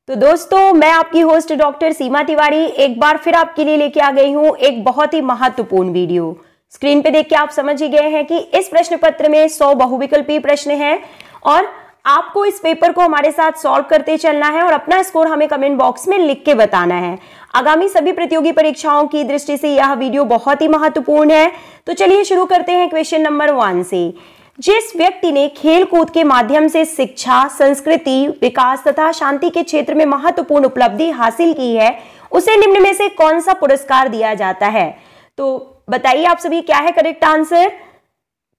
तो दोस्तों, मैं आपकी होस्ट डॉक्टर सीमा तिवारी एक बार फिर आपके लिए लेके आ गई हूं एक बहुत ही महत्वपूर्ण वीडियो। स्क्रीन पे देख के आप समझ ही गए हैं कि इस प्रश्न पत्र में 100 बहुविकल्पीय प्रश्न हैं और आपको इस पेपर को हमारे साथ सॉल्व करते चलना है और अपना स्कोर हमें कमेंट बॉक्स में लिख के बताना है। आगामी सभी प्रतियोगी परीक्षाओं की दृष्टि से यह वीडियो बहुत ही महत्वपूर्ण है। तो चलिए शुरू करते हैं क्वेश्चन नंबर 1 से। जिस व्यक्ति ने खेल कूद के माध्यम से शिक्षा, संस्कृति, विकास तथा शांति के क्षेत्र में महत्वपूर्ण उपलब्धि हासिल की है, उसे निम्न में से कौन सा पुरस्कार दिया जाता है? तो बताइए आप सभी, क्या है correct answer?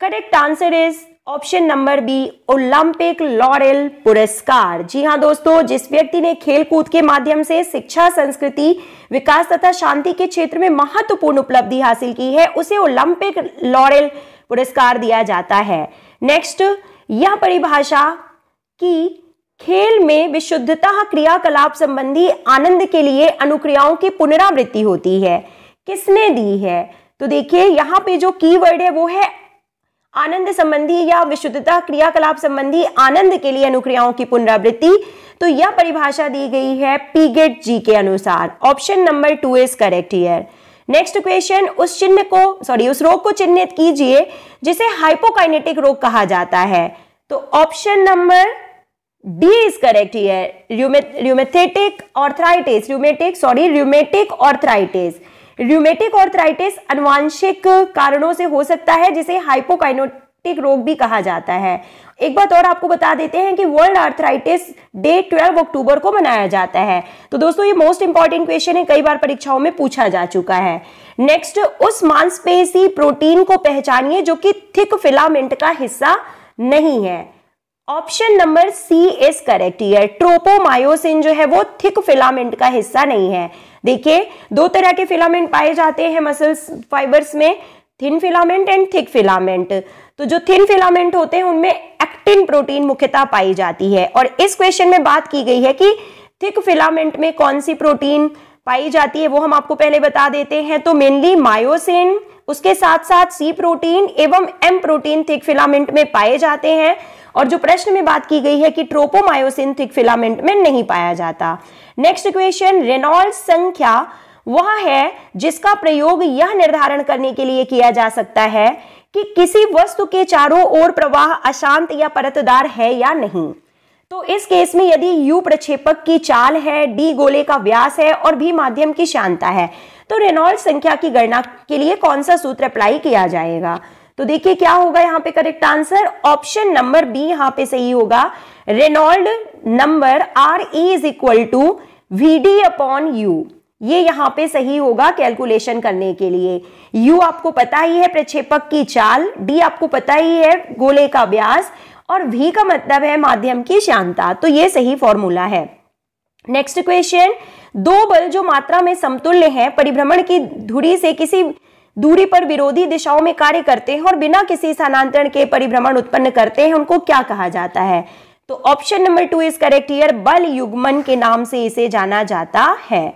Correct answer is option number B, Olympic laurel पुरस्कार। जी हाँ दोस्तों, जिस व्यक्ति ने खेल कूद के माध्यम से शिक्षा, संस्कृति, विकास तथा शांति के क्षेत्र में महत्वपूर्ण उपलब्धि हासिल की है, उसे ओलंपिक लॉरेल पुरस्कार दिया जाता है। नेक्स्ट, यह परिभाषा कि खेल में विशुद्धतः क्रियाकलाप संबंधी आनंद के लिए अनुक्रियाओं की पुनरावृत्ति होती है, किसने दी है? तो देखिए यहाँ पे जो कीवर्ड है वो है आनंद संबंधी या विशुद्धता क्रियाकलाप संबंधी आनंद के लिए अनुक्रियाओं की पुनरावृत्ति। तो यह परिभाषा दी गई है पीगेट जी के अनुसार। Option number 2 is correct here. Next question, उस रोग को चिन्हित कीजिए जिसे हाइपोकाइनेटिक रोग कहा जाता है। तो option number D is correct here, rheumatic arthritis. Rheumatic arthritis अनुवांशिक कारणों से हो सकता है, जिसे हाइपोकाइनेटिक रोग भी कहा जाता है। एक बात और आपको बता देते हैं कि वर्ल्ड आर्थराइटिस डे 12 अक्टूबर को मनाया जाता है। तो दोस्तों, ये मोस्ट इंपॉर्टेंट क्वेश्चन है, कई बार परीक्षाओं में पूछा जा चुका है। नेक्स्ट, उस मांसपेशी प्रोटीन को पहचानिए जो कि थिक फिलामेंट का हिस्सा नहीं है। Option number C is correct here. Tropomyosin जो है वो थिक फिलामेंट का हिस्सा नहीं है। देखिए, दो तरह के फिलामेंट पाए जाते हैं मसल्स फाइबर्स में, thin filament and thick filament. तो जो थिन फिलामेंट होते हैं उनमें एक्टिन प्रोटीन मुख्यतः पाई जाती है, और इस क्वेश्चन में बात की गई है कि थिक फिलामेंट में कौन सी प्रोटीन पाई जाती है, वो हम आपको पहले बता देते हैं। तो मेनली मायोसिन, उसके साथ साथ सी प्रोटीन एवं एम प्रोटीन थिक फिलामेंट में पाए जाते हैं, और जो प्रश्न में बात की गई है कि ट्रोपोमायोसिन थिक फिलामेंट में नहीं पाया जाता। नेक्स्ट क्वेश्चन, रेनॉल्ड्स संख्या वह है जिसका प्रयोग यह निर्धारण करने के लिए किया जा सकता है कि किसी वस्तु के चारों ओर प्रवाह अशांत या परतदार है या नहीं। तो इस केस में यदि U प्रक्षेपक की चाल है, D गोले का व्यास है और V माध्यम की श्यानता है, तो रेनॉल्ड्स संख्या की गणना के लिए कौन सा सूत्र अप्लाई किया जाएगा? तो देखिए क्या होगा यहाँ पे correct answer. Option number B यहाँ पे सही होगा। Reynold number RE is equal to VD upon U, ये यहाँ पे सही होगा कैलकुलेशन करने के लिए। U आपको पता ही है प्रक्षेपक की चाल, D आपको पता ही है गोले का व्यास, और V का मतलब है माध्यम की श्यानता। तो ये सही फॉर्मूला है। नेक्स्ट क्वेश्चन, दो बल जो मात्रा में समतुल्य हैं, परिभ्रमण की धुरी से किसी दूरी पर विरोधी दिशाओं में कार्य करते हैं और बिना किसी स्थानांतरण के परिभ्रमण उत्पन्न करते हैं, उनको क्या कहा जाता है? तो option number 2 is correct here, बल युग्मन के नाम से इसे जाना जाता है।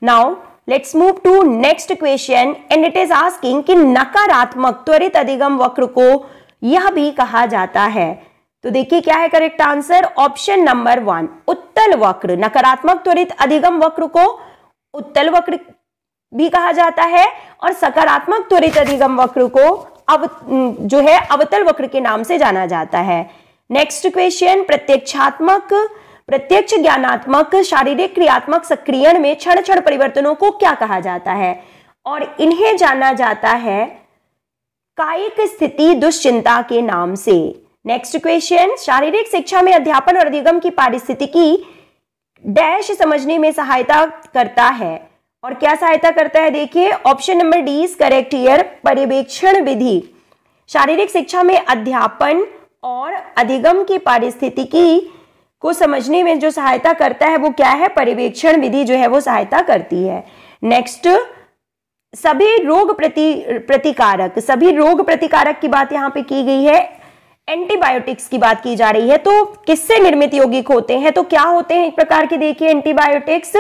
Now let's move to next question and it is asking कि नकारात्मक त्वरित अधिगम वक्र को यह भी कहा जाता है। तो देखिए क्या है करेक्ट आंसर। ऑप्शन नंबर 1, उत्तल वक्र। नकारात्मक त्वरित अधिगम वक्र को उत्तल वक्र भी कहा जाता है, और सकारात्मक त्वरित अधिगम वक्र को अवतल वक्र के नाम से जाना जाता है। नेक्स्ट क्वेश्चन, प्रत्यक्ष ज्ञानात्मक शारीरिक क्रियात्मक सक्रियण में क्षण क्षण परिवर्तनों को क्या कहा जाता है? और इन्हें जाना जाता है कायिक स्थिति दुश्चिंता के नाम से। नेक्स्ट क्वेश्चन, शारीरिक शिक्षा में अध्यापन और अधिगम की पारिस्थितिकी डैश समझने में सहायता करता है, और क्या सहायता करता है? देखिए option number D is correct here, पर्यवेक्षण विधि। शारीरिक शिक्षा में अध्यापन और अधिगम की पारिस्थितिकी को समझने में जो सहायता करता है वो क्या है? पर्यवेक्षण विधि जो है वो सहायता करती है। नेक्स्ट, सभी रोग प्रतिकारक की बात यहाँ पे की गई है, एंटीबायोटिक्स की बात की जा रही है। तो किससे निर्मित यौगिक होते हैं? तो क्या होते हैं एक प्रकार के? देखिए एंटीबायोटिक्स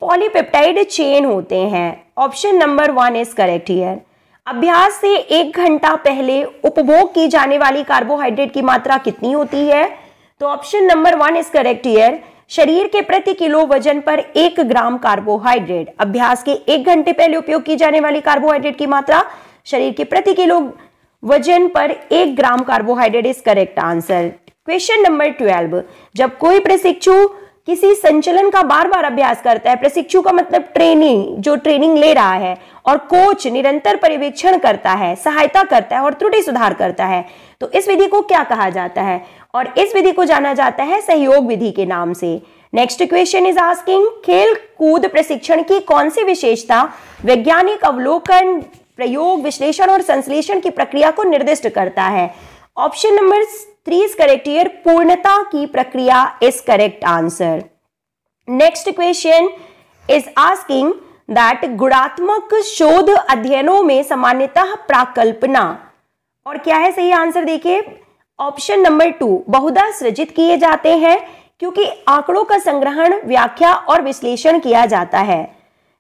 पॉलीपेप्टाइड चेन होते हैं। Option number 1 is correct here. अभ्यास से 1 घंटा पहले उपभोग की जाने वाली कार्बोहाइड्रेट की मात्रा कितनी होती है? तो option number 1 is correct here. शरीर के प्रति किलो वजन पर 1 ग्राम कार्बोहाइड्रेट। अभ्यास के 1 घंटे पहले उपयोग की जाने वाली कार्बोहाइड्रेट की मात्रा शरीर के प्रति किलो वजन पर 1 ग्राम carbohydrate is correct answer. Question number 12, जब कोई प्रशिक्षु किसी संचलन का बार बार अभ्यास करता है, प्रशिक्षु का मतलब जो ट्रेनिंग ले रहा है, और कोच निरंतर पर्यवेक्षण करता है, सहायता करता है और त्रुटि सुधार करता है, तो इस विधि को क्या कहा जाता है? और इस विधि को जाना जाता है सहयोग विधि के नाम से। नेक्स्ट क्वेश्चन इज आस्किंग, खेल कूद प्रशिक्षण की कौन सी विशेषता वैज्ञानिक अवलोकन, प्रयोग, विश्लेषण और संश्लेषण की प्रक्रिया को निर्दिष्ट करता है? Option number 3 is correct here, पूर्णता की प्रक्रिया is correct answer. Next question is asking that गुणात्मक शोध अध्ययनों में सामान्यतः प्राकल्पना, और क्या है सही आंसर? देखिए ऑप्शन नंबर 2, बहुधा सृजित किए जाते हैं क्योंकि आंकड़ों का संग्रहण, व्याख्या और विश्लेषण किया जाता है।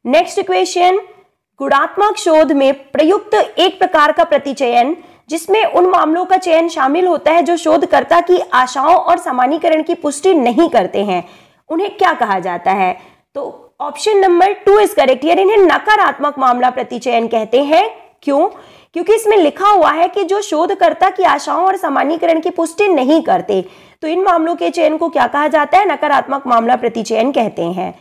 नेक्स्ट क्वेश्चन, गुणात्मक शोध में प्रयुक्त एक प्रकार का प्रतिचयन जिसमें उन मामलों का चयन शामिल होता है जो शोधकर्ता की आशाओं और सामान्यीकरण की पुष्टि नहीं करते हैं, उन्हें क्या कहा जाता है? तो option number 2 is correct here, इन्हें नकारात्मक मामला प्रतिचयन कहते हैं। क्यों? क्योंकि इसमें लिखा हुआ है कि जो शोधकर्ता की आशाओं और सामान्यीकरण की पुष्टि नहीं करते, तो इन मामलों के चयन को क्या कहा जाता है? नकारात्मक मामला प्रतिचयन कहते हैं।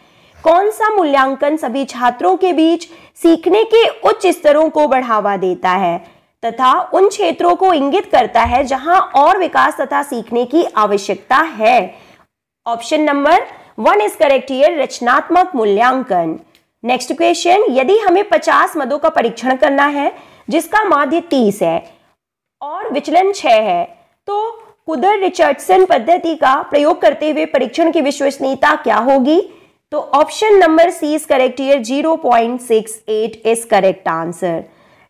कौन सा मूल्यांकन सभी छात्रों के बीच सीखने के उच्च स्तरों को बढ़ावा देता है तथा उन क्षेत्रों को इंगित करता है जहां और विकास तथा सीखने की आवश्यकता है? Option number 1 is correct here, रचनात्मक मूल्यांकन। नेक्स्ट क्वेश्चन, यदि हमें 50 मदों का परीक्षण करना है जिसका माध्य 30 है और विचलन 6 है, तो कुदर रिचर्डसन पद्धति का प्रयोग करते हुए परीक्षण की विश्वसनीयता क्या होगी? तो option number C is correct here, 0.68 is correct answer.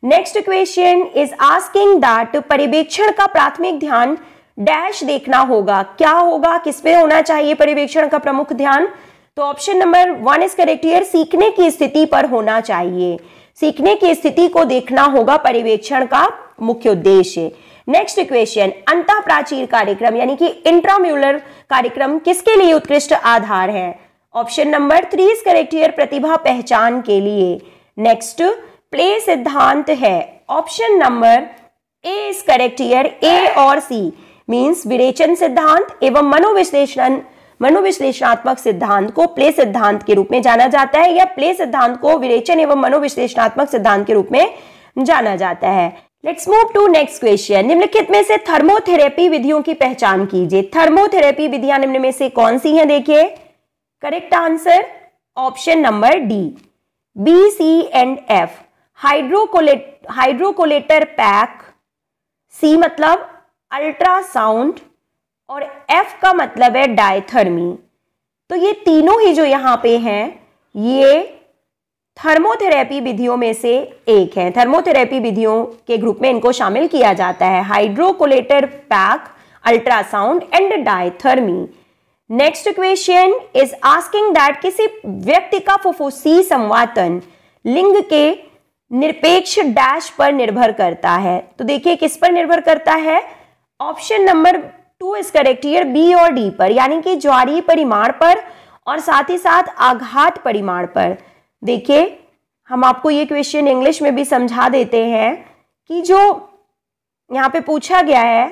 Next question is asking that पर्यवेक्षण का प्राथमिक ध्यान डैश देखना होगा, क्या होगा, किस पे होना चाहिए पर्यवेक्षण का प्रमुख ध्यान? तो option number 1 is correct here, सीखने की स्थिति पर होना चाहिए। सीखने की स्थिति को देखना होगा पर्यवेक्षण का मुख्य उद्देश्य। नेक्स्ट क्वेश्चन, अंतः प्राचीर कार्यक्रम यानी कि इंट्राम्यूलर कार्यक्रम किसके लिए उत्कृष्ट आधार है? Option number 3 is correct here, प्रतिभा पहचान के लिए। नेक्स्ट, प्ले सिद्धांत है। Option number A is correct here, A और सी मींस विरेचन सिद्धांत एवं मनोविश्लेषणात्मक सिद्धांत को प्ले सिद्धांत के रूप में जाना जाता है, या प्ले सिद्धांत को विरेचन एवं मनोविश्लेषणात्मक सिद्धांत के रूप में जाना जाता है। Let's move to next question, निम्नलिखित में से थर्मोथेरेपी विधियों की पहचान कीजिए। थर्मोथेरेपी विधियां निम्न में से कौन सी हैं? देखिए correct answer option number D, B, C and F. Hydrocollator pack, C मतलब अल्ट्रासाउंड और एफ का मतलब है डायथर्मी। तो ये तीनों ही जो यहाँ पे हैं ये थर्मोथेरेपी विधियों में से एक है। थर्मोथेरेपी विधियों के ग्रुप में इनको शामिल किया जाता है, hydrocollator pack, ultrasound and diathermy. Next question is asking that किसी व्यक्ति का फुफ्फुसी संवातन लिंग के निरपेक्ष डैश पर निर्भर करता है। तो देखिए किस पर निर्भर करता है? Option number 2 is correct here, B और डी पर, यानी कि ज्वारीय परिमाण पर और साथ ही साथ आघात परिमाण पर। देखिए हम आपको ये क्वेश्चन इंग्लिश में भी समझा देते हैं कि जो यहाँ पे पूछा गया है,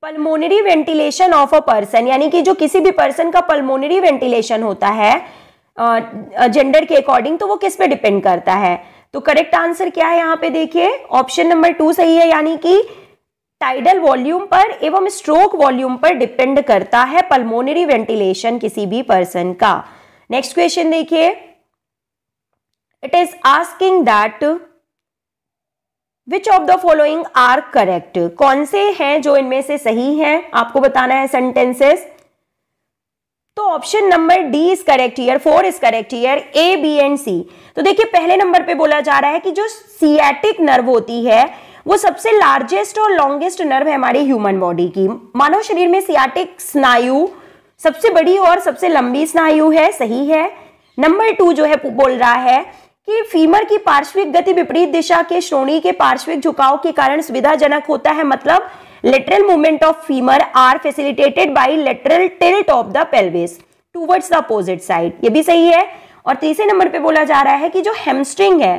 pulmonary ventilation of a person, यानी कि जो किसी भी पर्सन का पल्मोनरी वेंटिलेशन होता है जेंडर के अकॉर्डिंग, तो वो किस पे डिपेंड करता है? तो करेक्ट आंसर क्या है यहाँ पे? देखिए ऑप्शन नंबर 2 सही है, यानी कि टाइडल वॉल्यूम पर एवं स्ट्रोक वॉल्यूम पर डिपेंड करता है पल्मोनरी वेंटिलेशन किसी भी पर्सन का। नेक्स्ट क्वेश्चन देखिए, it is asking that which of the following are correct, कौन से हैं जो इनमें से सही हैं, आपको बताना है सेंटेंसेस। तो option number D is correct here, 4 is correct here, A, B and C. तो देखिए पहले नंबर पे बोला जा रहा है कि जो सियाटिक नर्व होती है वो सबसे लार्जेस्ट और लॉन्गेस्ट नर्व है हमारी ह्यूमन बॉडी की। मानव शरीर में सियाटिक स्नायु सबसे बड़ी और सबसे लंबी स्नायु है, सही है। नंबर 2 जो है बोल रहा है कि फीमर की पार्श्विक गति विपरीत दिशा के श्रोणि के पार्श्विक झुकाव के कारण सुविधाजनक होता है, मतलब lateral movement of femur are facilitated by lateral tilt of the pelvis. Towards the opposite side, ये भी सही है। और तीसरे नंबर पे बोला जा रहा है कि जो हैमस्ट्रिंग है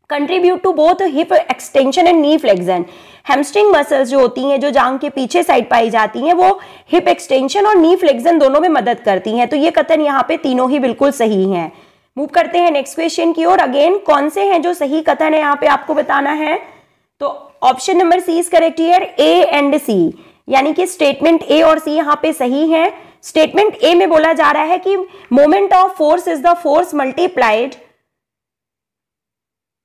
contribute to both hip extension and knee flexion. Hamstring muscles जो होती हैं, जो जांग के पीछे साइड पाई जाती हैं, वो हिप एक्सटेंशन और नी फ्लेक्शन दोनों में मदद करती हैं। तो ये कथन यहाँ पे तीनों ही बिल्कुल सही हैं। मूव करते हैं नेक्स्ट क्वेश्चन की ओर। अगेन कौन से हैं जो सही कथन है यहाँ पे आपको बताना है। तो option number C is correct here, A and C, यानी कि स्टेटमेंट ए और सी यहाँ पे सही है। स्टेटमेंट ए में बोला जा रहा है कि moment of force is the force multiplied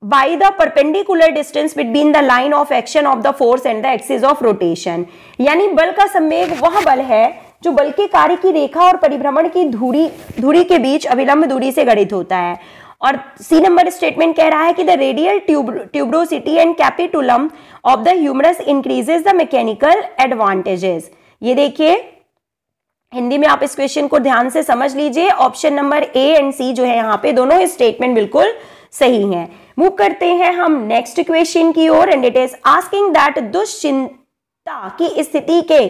by the perpendicular distance between the line of action of the force and the axis of rotation। यानी बल का संवेग वह बल है जो बल के कार्य की रेखा और परिभ्रमण की धुरी के बीच अभिलंब दूरी से गणित होता है। और सी नंबर स्टेटमेंट कह रहा है कि the radial tuberosity and capitulum of the humerus increases the mechanical advantages. ये देखिए हिंदी में आप इस क्वेश्चन को ध्यान से समझ लीजिए। ऑप्शन नंबर ए एंड सी जो है यहाँ पे दोनों स्टेटमेंट बिल्कुल सही हैं। मूव करते हैं हम नेक्स्ट क्वेश्चन की ओर and it is asking that दुश्चिंता की स्थिति के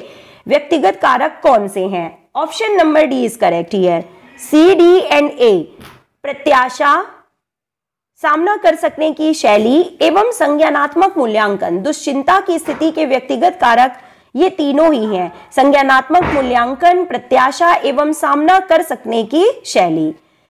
व्यक्तिगत कारक कौन से हैं। Option number D is correct here, C D and A, प्रत्याशा, सामना कर सकने की शैली एवं संज्ञानात्मक मूल्यांकन। दुश्चिंता की स्थिति के व्यक्तिगत कारक ये तीनों ही हैं, संज्ञानात्मक मूल्यांकन, प्रत्याशा एवं सामना कर सकने की शैली।